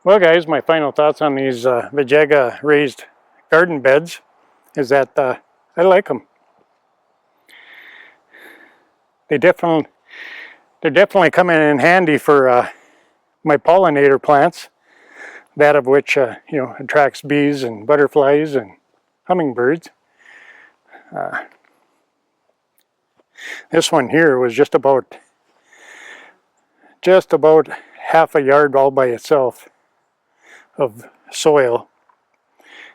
Well guys, my final thoughts on these Vijega raised garden beds is that I like them. They're definitely coming in handy for my pollinator plants, that of which attracts bees and butterflies and hummingbirds. This one here was just about half a yard all by itself of soil,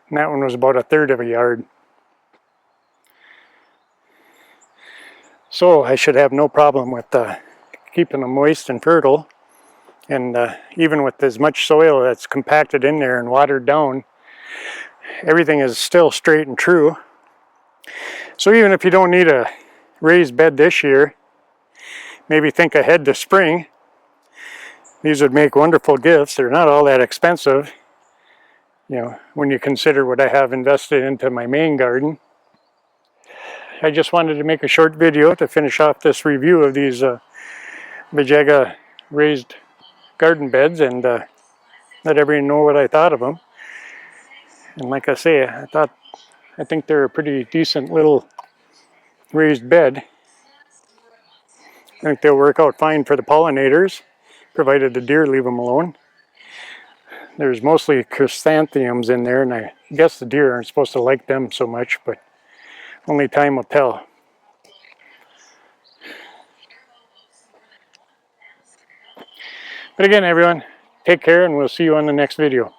and that one was about a third of a yard. So I should have no problem with keeping them moist and fertile, and even with as much soil that's compacted in there and watered down, everything is still straight and true. So even if you don't need a raised bed this year, maybe think ahead to spring. These would make wonderful gifts. They're not all that expensive, when you consider what I have invested into my main garden. I just wanted to make a short video to finish off this review of these Vijega raised garden beds and let everyone know what I thought of them. And like I say, I think they're a pretty decent little raised bed. I think they'll work out fine for the pollinators, provided the deer leave them alone. There's mostly chrysanthemums in there, and I guess the deer aren't supposed to like them so much, but only time will tell. But again, everyone, take care, and we'll see you on the next video.